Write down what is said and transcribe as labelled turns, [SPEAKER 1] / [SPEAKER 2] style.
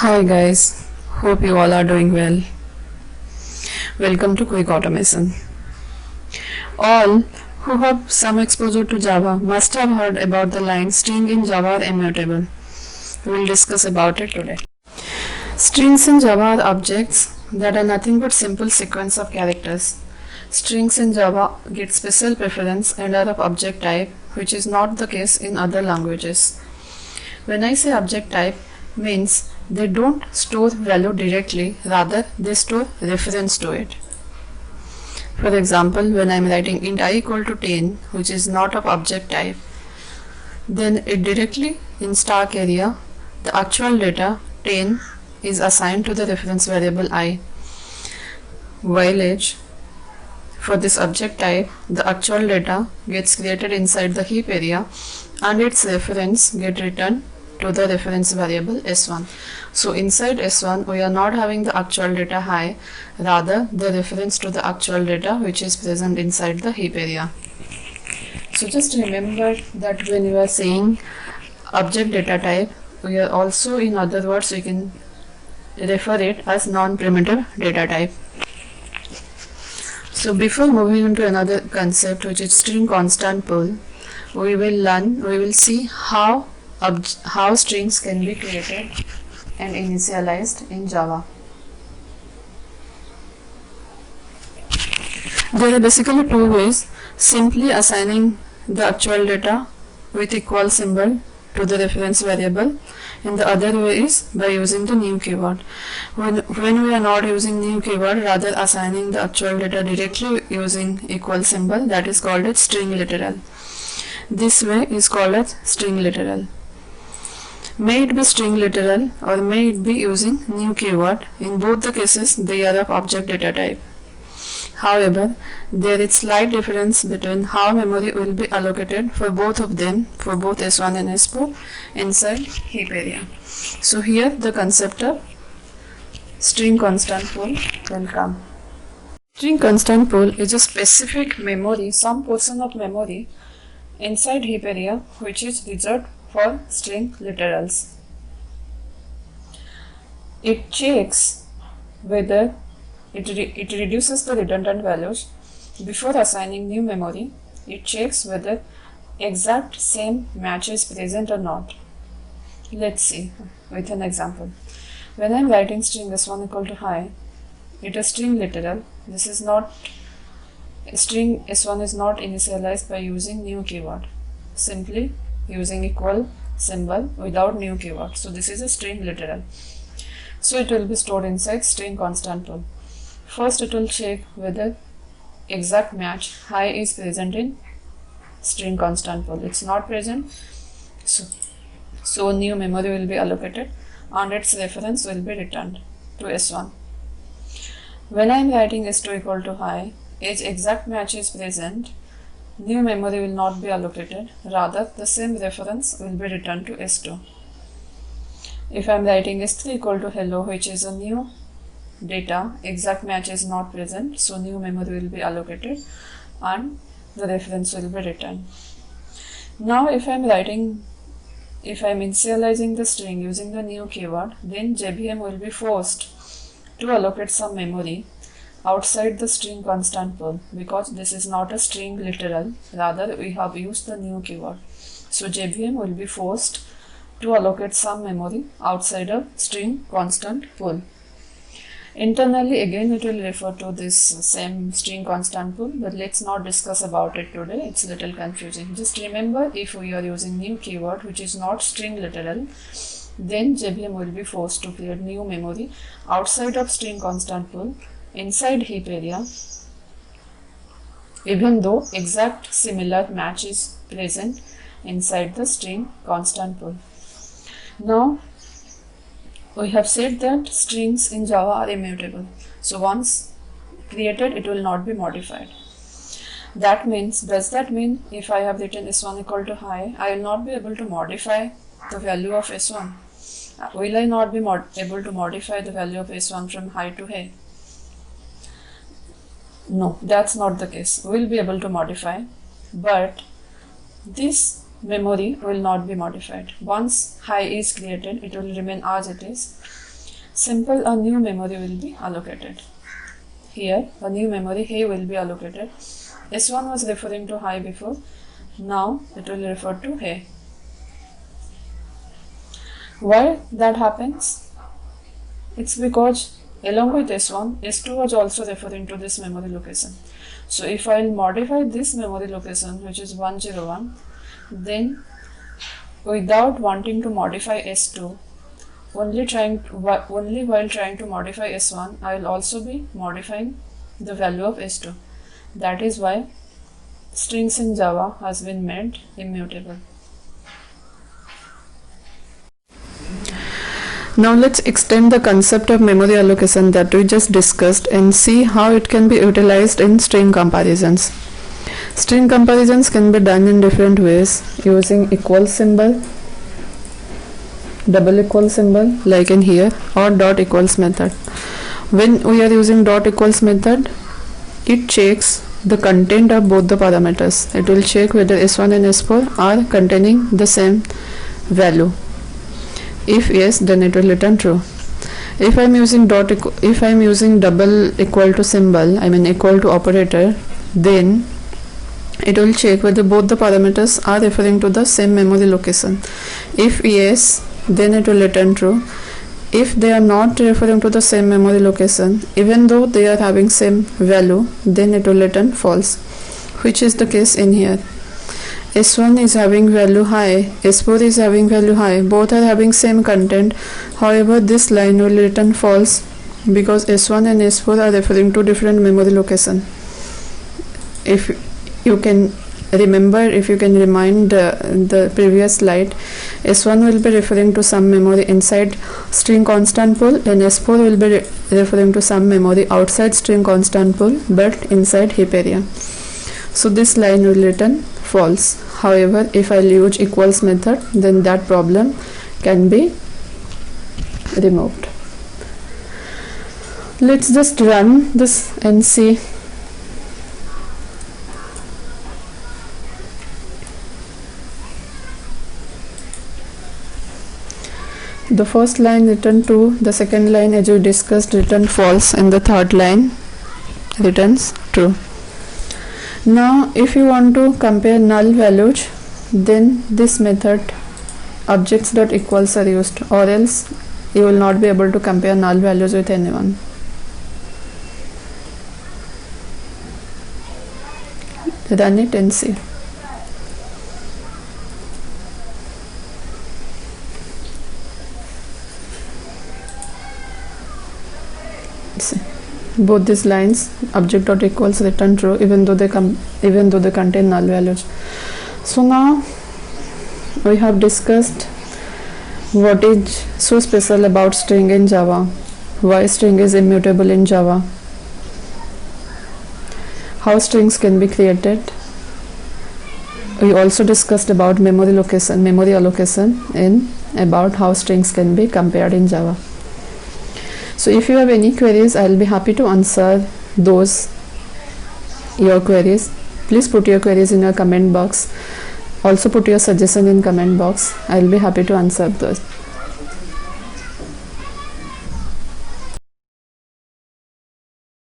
[SPEAKER 1] Hi guys, hope you all are doing well. Welcome to Quick Automation. All who have some exposure to Java must have heard about the line string in Java are immutable. We will discuss about it today. Strings in Java are objects that are nothing but simple sequence of characters. Strings in Java get special preference and are of object type, which is not the case in other languages. When I say object type, means they don't store value directly, rather they store reference to it. For example, when I am writing int I equal to 10, which is not of object type, then it directly in stack area, the actual data 10 is assigned to the reference variable I, while age for this object type, the actual data gets created inside the heap area and its reference get returned to the reference variable s1. So inside s1 we are not having the actual data high, rather the reference to the actual data which is present inside the heap area. So just remember that when you are saying object data type, we are also, in other words, we can refer it as non-primitive data type. So before moving into another concept, which is string constant pool, we will see how strings can be created and initialized in Java. There are basically two ways: simply assigning the actual data with equal symbol to the reference variable, and the other way is by using the new keyword. When we are not using new keyword, rather assigning the actual data directly using equal symbol, that is called as string literal. This way is called as string literal. May it be string literal or may it be using new keyword, in both the cases they are of object data type. However, there is slight difference between how memory will be allocated for both of them, for both S1 and S4 inside heap area. So here the concept of string constant pool will come. String constant pool is a specific memory, some portion of memory inside heap area which is reserved for string literals. It checks whether it reduces the redundant values before assigning new memory. It checks whether exact same match is present or not. Let's see with an example. When I am writing string s1 equal to hi, it is string literal. This is not string s1 is not initialized by using new keyword, simply using equal symbol without new keyword. So this is a string literal. So it will be stored inside string constant pool. First it will check whether exact match hi is present in string constant pool. It's not present, so new memory will be allocated and its reference will be returned to s1. When I am writing s2 equal to hi, age exact match is present, new memory will not be allocated, rather the same reference will be returned to s2. If I am writing s3 equal to hello, which is a new data, exact match is not present, so new memory will be allocated and the reference will be returned. Now if I am initializing the string using the new keyword, then JVM will be forced to allocate some memory outside the string constant pool, because this is not a string literal, rather we have used the new keyword. So JVM will be forced to allocate some memory outside a string constant pool. Internally again it will refer to this same string constant pool, but let's not discuss about it today, it's a little confusing. Just remember, if we are using new keyword which is not string literal, then JVM will be forced to create new memory outside of string constant pool inside heap area, even though exact similar match is present inside the string constant pool. Now we have said that strings in Java are immutable. So once created, it will not be modified. Does that mean if I have written s1 equal to hi, I will not be able to modify the value of s1? Will I not be able to modify the value of s1 from hi to hey? No, that's not the case. We will be able to modify, but this memory will not be modified. Once hi is created, it will remain as it is. simple a new memory will be allocated. Here a new memory hey will be allocated. S1 was referring to hi before, now it will refer to hey. Why that happens? It's because along with S1, S2 was also referring to this memory location. So if I will modify this memory location, which is 101, then without wanting to modify S2, only while trying to modify S1, I will also be modifying the value of S2. That is why strings in Java has been made immutable. Now let's extend the concept of memory allocation that we just discussed and see how it can be utilized in string comparisons. String comparisons can be done in different ways using equal symbol, double equal symbol like in here, or dot equals method. When we are using dot equals method, it checks the content of both the parameters. It will check whether S1 and S4 are containing the same value. If yes, then it will return true. If I'm using double equal to symbol, I mean equal to operator, then it will check whether both the parameters are referring to the same memory location. If yes, then it will return true. If they are not referring to the same memory location, even though they are having same value, then it will return false, which is the case in here. S1 is having value high, S4 is having value high, both are having same content. However, this line will return false because S1 and S4 are referring to different memory location. If you can remember, if you can remind the previous slide, S1 will be referring to some memory inside string constant pool and S4 will be referring to some memory outside string constant pool but inside heap area. So this line will return false. However, if I use equals method, then that problem can be removed. Let's just run this and see. The first line return true, the second line as we discussed return false, and the third line returns true. Now if you want to compare null values, then this method objects.equals are used, or else you will not be able to compare null values with anyone. Run it and see. Both these lines object.equals return true even though they contain null values. So now we have discussed what is so special about string in Java, why string is immutable in Java, how strings can be created. We also discussed about memory allocation, and about how strings can be compared in Java. So if you have any queries, I will be happy to answer your queries. Please put your queries in your comment box. Also put your suggestion in comment box. I will be happy to answer those.